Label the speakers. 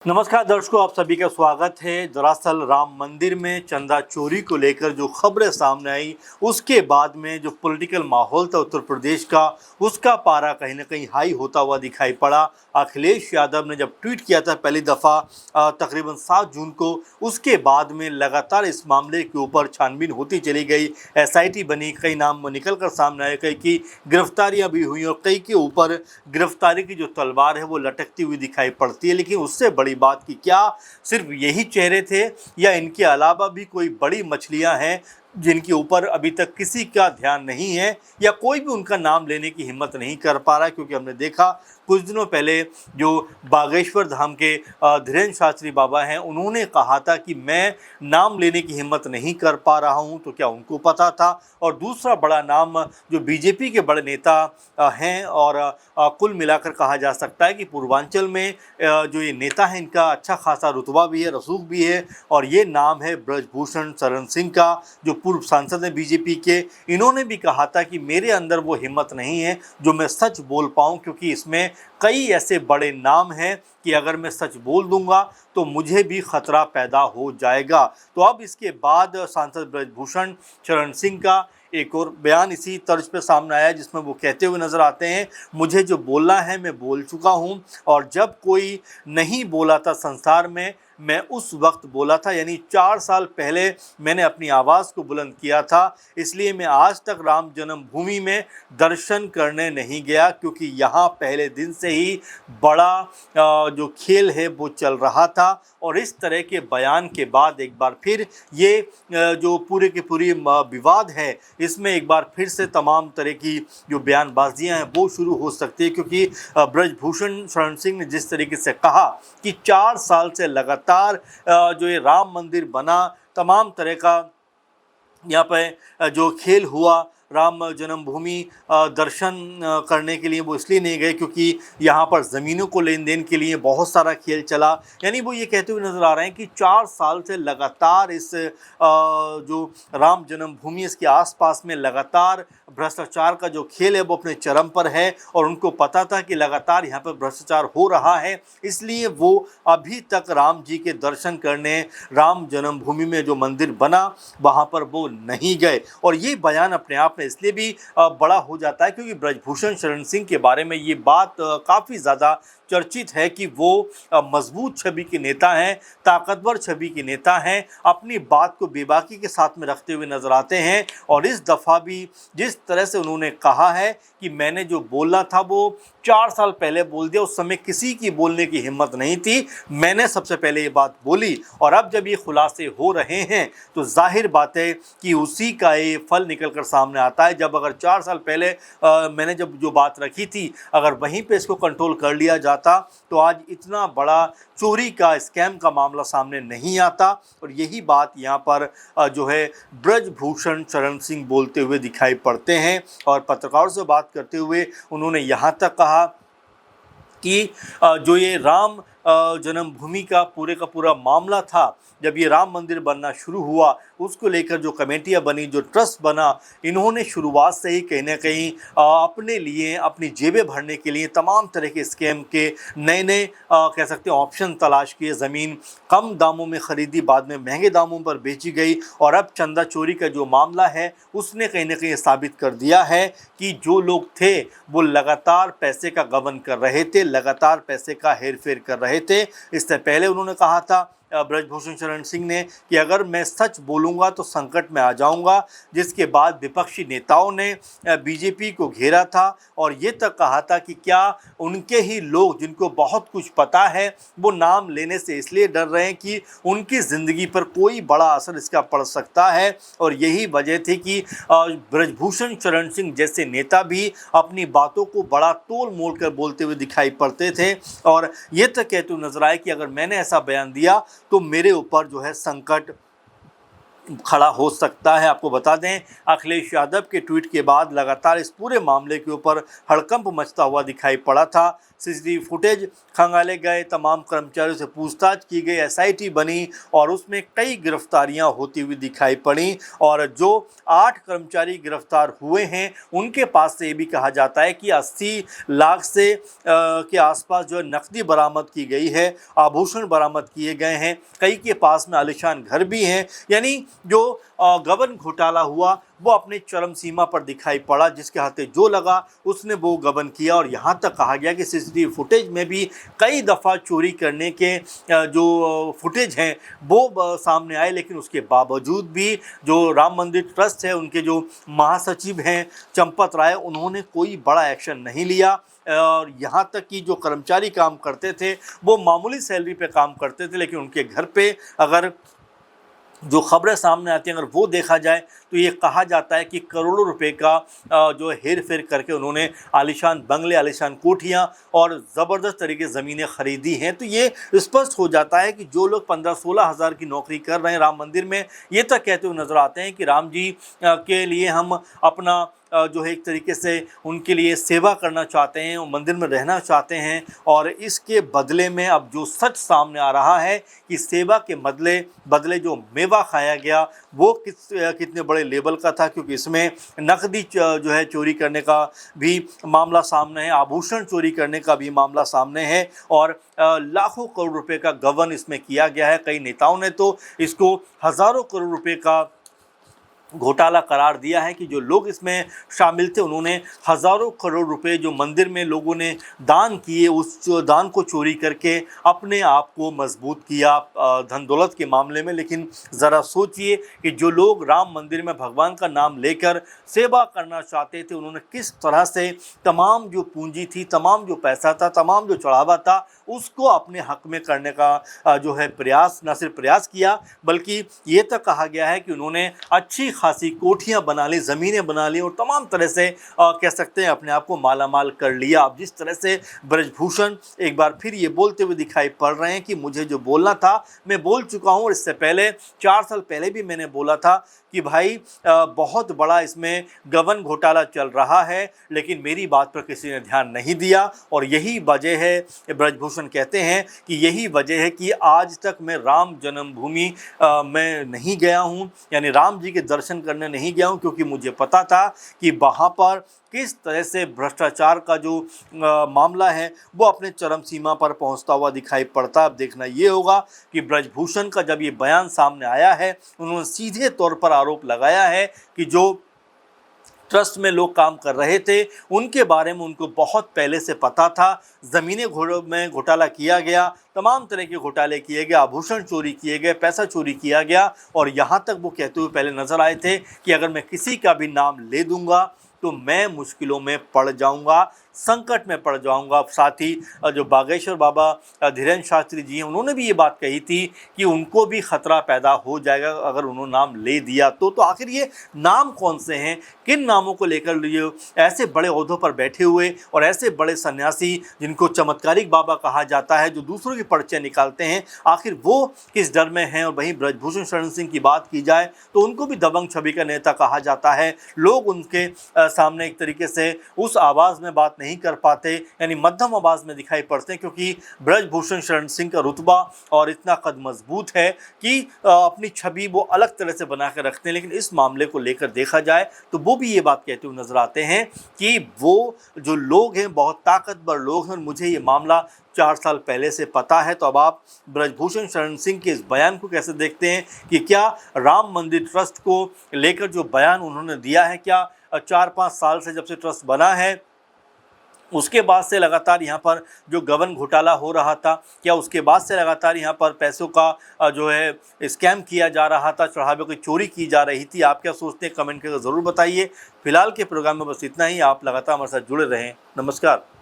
Speaker 1: नमस्कार दर्शकों, आप सभी का स्वागत है। दरअसल राम मंदिर में चंदा चोरी को लेकर जो खबरें सामने आई, उसके बाद में जो पॉलिटिकल माहौल था उत्तर प्रदेश का, उसका पारा कहीं ना कहीं हाई होता हुआ दिखाई पड़ा। अखिलेश यादव ने जब ट्वीट किया था पहली दफ़ा तकरीबन 7 जून को, उसके बाद में लगातार इस मामले के ऊपर छानबीन होती चली गई। एसआईटी बनी, कई नाम निकल कर सामने आए, कई की गिरफ्तारियां भी हुई और कई के ऊपर गिरफ्तारी की जो तलवार है वो लटकती हुई दिखाई पड़ती है। लेकिन उससे बड़ी बात कि क्या सिर्फ यही चेहरे थे या इनके अलावा भी कोई बड़ी मछलियां हैं जिनके ऊपर अभी तक किसी का ध्यान नहीं है या कोई भी उनका नाम लेने की हिम्मत नहीं कर पा रहा। क्योंकि हमने देखा कुछ दिनों पहले जो बागेश्वर धाम के धीरेन्द्र शास्त्री बाबा हैं, उन्होंने कहा था कि मैं नाम लेने की हिम्मत नहीं कर पा रहा हूं, तो क्या उनको पता था? और दूसरा बड़ा नाम जो बीजेपी के बड़े नेता हैं और कुल मिलाकर कहा जा सकता है कि पूर्वांचल में जो ये नेता हैं इनका अच्छा खासा रुतबा भी है, रसूख भी है, और ये नाम है ब्रजभूषण शरण सिंह का, जो पूर्व सांसद हैं बीजेपी के। इन्होंने भी कहा था कि मेरे अंदर वो हिम्मत नहीं है जो मैं सच बोल पाऊं, क्योंकि इसमें कई ऐसे बड़े नाम हैं कि अगर मैं सच बोल दूंगा तो मुझे भी खतरा पैदा हो जाएगा। तो अब इसके बाद सांसद ब्रजभूषण शरण सिंह का एक और बयान इसी तर्ज पे सामने आया, जिसमें वो कहते हुए नजर आते हैं, मुझे जो बोलना है मैं बोल चुका हूं, और जब कोई नहीं बोला था संसार में, मैं उस वक्त बोला था। यानी 4 साल पहले मैंने अपनी आवाज़ को बुलंद किया था। इसलिए मैं आज तक राम जन्मभूमि में दर्शन करने नहीं गया, क्योंकि यहाँ पहले दिन से ही बड़ा जो खेल है वो चल रहा था। और इस तरह के बयान के बाद एक बार फिर ये जो पूरे के पूरी विवाद है, इसमें एक बार फिर से तमाम तरह की जो बयानबाजियां हैं वो शुरू हो सकती है। क्योंकि ब्रजभूषण शरण सिंह ने जिस तरीके से कहा कि 4 साल से लगातार जो ये राम मंदिर बना, तमाम तरह का यहाँ पे जो खेल हुआ, राम जन्मभूमि दर्शन करने के लिए वो इसलिए नहीं गए क्योंकि यहाँ पर ज़मीनों को लेन देन के लिए बहुत सारा खेल चला। यानी वो ये कहते हुए नज़र आ रहे हैं कि 4 साल से लगातार इस जो राम जन्मभूमि, इसके आसपास में लगातार भ्रष्टाचार का जो खेल है वो अपने चरम पर है, और उनको पता था कि लगातार यहाँ पर भ्रष्टाचार हो रहा है। इसलिए वो अभी तक राम जी के दर्शन करने, राम जन्मभूमि में जो मंदिर बना वहाँ पर वो नहीं गए। और ये बयान अपने आप में इसलिए भी बड़ा हो जाता है क्योंकि ब्रजभूषण शरण सिंह के बारे में ये बात काफ़ी ज़्यादा चर्चित है कि वो मजबूत छवि के नेता हैं, ताकतवर छवि के नेता हैं, अपनी बात को बेबाकी के साथ में रखते हुए नजर आते हैं। और इस दफ़ा भी जिस तरह से उन्होंने कहा है कि मैंने जो बोलना था वो 4 साल पहले बोल दिया, उस समय किसी की बोलने की हिम्मत नहीं थी, मैंने सबसे पहले ये बात बोली। और अब जब ये खुलासे हो रहे हैं तो जाहिर बात है कि उसी का ये फल निकल कर सामने आता है। जब अगर 4 साल पहले मैंने जब जो बात रखी थी, अगर वहीं पे इसको कंट्रोल कर लिया जाता तो आज इतना बड़ा चोरी का, स्कैम का मामला सामने नहीं आता। और यही बात यहाँ पर जो है ब्रजभूषण शरण सिंह बोलते हुए दिखाई पड़ते हैं। और पत्रकारों से बात करते हुए उन्होंने यहाँ तक कहा कि जो ये राम जन्मभूमि का पूरा मामला था, जब ये राम मंदिर बनना शुरू हुआ, उसको लेकर जो कमेटियां बनी, जो ट्रस्ट बना, इन्होंने शुरुआत से ही कहीं ना कहीं अपने लिए, अपनी जेबें भरने के लिए तमाम तरह के स्कैम के नए कह सकते हैं ऑप्शन तलाश किए। ज़मीन कम दामों में ख़रीदी, बाद में महंगे दामों पर बेची गई। और अब चंदा चोरी का जो मामला है उसने कहीं ना कहीं साबित कर दिया है कि जो लोग थे वो लगातार पैसे का गबन कर रहे थे, लगातार पैसे का हेरफेर कर रहे थे। इससे पहले उन्होंने कहा था ब्रजभूषण शरण सिंह ने कि अगर मैं सच बोलूँगा तो संकट में आ जाऊँगा, जिसके बाद विपक्षी नेताओं ने बीजेपी को घेरा था और ये तक कहा था कि क्या उनके ही लोग जिनको बहुत कुछ पता है वो नाम लेने से इसलिए डर रहे हैं कि उनकी ज़िंदगी पर कोई बड़ा असर इसका पड़ सकता है। और यही वजह थी कि ब्रजभूषण शरण सिंह जैसे नेता भी अपनी बातों को बड़ा तोल मोल कर बोलते हुए दिखाई पड़ते थे, और ये तक कहते हुए नजर आए कि अगर मैंने ऐसा बयान दिया तो मेरे ऊपर जो है संकट खड़ा हो सकता है। आपको बता दें, अखिलेश यादव के ट्वीट के बाद लगातार इस पूरे मामले के ऊपर हड़कंप मचता हुआ दिखाई पड़ा था। सीसीटीवी फुटेज खंगाले गए, तमाम कर्मचारियों से पूछताछ की गई, एसआईटी बनी और उसमें कई गिरफ्तारियां होती हुई दिखाई पड़ी और जो 8 कर्मचारी गिरफ्तार हुए हैं उनके पास से ये भी कहा जाता है कि 80 लाख से के आसपास जो नकदी बरामद की गई है, आभूषण बरामद किए गए हैं, कई के पास में आलीशान घर भी हैं। यानी जो गबन घोटाला हुआ वो अपने चरम सीमा पर दिखाई पड़ा। जिसके हाथे जो लगा उसने वो गबन किया और यहाँ तक कहा गया कि सीसीटीवी फुटेज में भी कई दफ़ा चोरी करने के जो फुटेज हैं वो सामने आए, लेकिन उसके बावजूद भी जो राम मंदिर ट्रस्ट है उनके जो महासचिव हैं चंपत राय, उन्होंने कोई बड़ा एक्शन नहीं लिया और यहाँ तक कि जो कर्मचारी काम करते थे वो मामूली सैलरी पे काम करते थे, लेकिन उनके घर पे अगर जो खबरें सामने आती हैं अगर वो देखा जाए तो ये कहा जाता है कि करोड़ों रुपए का जो हेर फेर करके उन्होंने आलीशान बंगले, आलीशान कोठियाँ और ज़बरदस्त तरीके से ज़मीनें खरीदी हैं। तो ये स्पष्ट हो जाता है कि जो लोग 15-16 हज़ार की नौकरी कर रहे हैं राम मंदिर में, ये तक कहते हुए नज़र आते हैं कि राम जी के लिए हम अपना जो है एक तरीके से उनके लिए सेवा करना चाहते हैं, वो मंदिर में रहना चाहते हैं और इसके बदले में अब जो सच सामने आ रहा है कि सेवा के बदले जो मेवा खाया गया वो कितने बड़े लेवल का था, क्योंकि इसमें नकदी जो है चोरी करने का भी मामला सामने है, आभूषण चोरी करने का भी मामला सामने है और लाखों करोड़ रुपए का गबन इसमें किया गया है। कई नेताओं ने तो इसको हज़ारों करोड़ रुपए का घोटाला करार दिया है कि जो लोग इसमें शामिल थे उन्होंने हज़ारों करोड़ रुपए जो मंदिर में लोगों ने दान किए उस दान को चोरी करके अपने आप को मजबूत किया धन दौलत के मामले में। लेकिन ज़रा सोचिए कि जो लोग राम मंदिर में भगवान का नाम लेकर सेवा करना चाहते थे उन्होंने किस तरह से तमाम जो पूंजी थी, तमाम जो पैसा था, तमाम जो चढ़ावा था उसको अपने हक में करने का जो है प्रयास, न सिर्फ प्रयास किया बल्कि ये तक कहा गया है कि उन्होंने अच्छी खासी कोठियाँ बना ली, ज़मीनें बना ली और तमाम तरह से कह सकते हैं अपने आप को मालामाल कर लिया। अब जिस तरह से ब्रजभूषण एक बार फिर ये बोलते हुए दिखाई पड़ रहे हैं कि मुझे जो बोलना था मैं बोल चुका हूँ और इससे पहले 4 साल पहले भी मैंने बोला था कि भाई बहुत बड़ा इसमें गबन घोटाला चल रहा है, लेकिन मेरी बात पर किसी ने ध्यान नहीं दिया और यही वजह है, ब्रजभूषण कहते हैं कि यही वजह है कि आज तक मैं राम जन्मभूमि में नहीं गया हूँ, यानी राम जी के दर्शन करने नहीं गया हूँ, क्योंकि मुझे पता था कि वहाँ पर किस तरह से भ्रष्टाचार का जो मामला है वो अपने चरम सीमा पर पहुंचता हुआ दिखाई पड़ता। अब देखना ये होगा कि ब्रजभूषण का जब ये बयान सामने आया है उन्होंने सीधे तौर पर आरोप लगाया है कि जो ट्रस्ट में लोग काम कर रहे थे उनके बारे में उनको बहुत पहले से पता था, ज़मीनें में घोटाला किया गया, तमाम तरह के घोटाले किए गए, आभूषण चोरी किए गए, पैसा चोरी किया गया और यहाँ तक वो कहते हुए पहले नज़र आए थे कि अगर मैं किसी का भी नाम ले दूँगा तो मैं मुश्किलों में पड़ जाऊंगा, संकट में पड़ जाऊंगा। साथ ही जो बागेश्वर बाबा धीरेन्द्र शास्त्री जी हैं उन्होंने भी ये बात कही थी कि उनको भी खतरा पैदा हो जाएगा अगर उन्होंने नाम ले दिया तो आखिर ये नाम कौन से हैं, किन नामों को लेकर ये ऐसे बड़े ओहदों पर बैठे हुए और ऐसे बड़े सन्यासी जिनको चमत्कारिक बाबा कहा जाता है जो दूसरों की पर्चे निकालते हैं, आखिर वो किस डर में हैं। और वहीं ब्रजभूषण शरण सिंह की बात की जाए तो उनको भी दबंग छवि का नेता कहा जाता है। लोग उनके सामने एक तरीके से उस आवाज़ में बात नहीं कर पाते, यानी मध्यम आवाज़ में दिखाई पड़ते हैं, क्योंकि ब्रजभूषण शरण सिंह का रुतबा और इतना कद मजबूत है कि अपनी छवि वो अलग तरह से बना कर रखते हैं। लेकिन इस मामले को लेकर देखा जाए तो वो भी ये बात कहते हुए नजर आते हैं कि वो जो लोग हैं बहुत ताकतवर लोग हैं और मुझे ये मामला 4 साल पहले से पता है। तो अब आप ब्रजभूषण शरण सिंह के इस बयान को कैसे देखते हैं कि क्या राम मंदिर ट्रस्ट को लेकर जो बयान उन्होंने दिया है, क्या 4-5 साल से जब से ट्रस्ट बना है उसके बाद से लगातार यहाँ पर जो गबन घोटाला हो रहा था, क्या उसके बाद से लगातार यहाँ पर पैसों का जो है स्कैम किया जा रहा था, चढ़ावे की चोरी की जा रही थी? आप क्या सोचते हैं कमेंट करके ज़रूर बताइए। फिलहाल के प्रोग्राम में बस इतना ही। आप लगातार हमारे साथ जुड़े रहें। नमस्कार।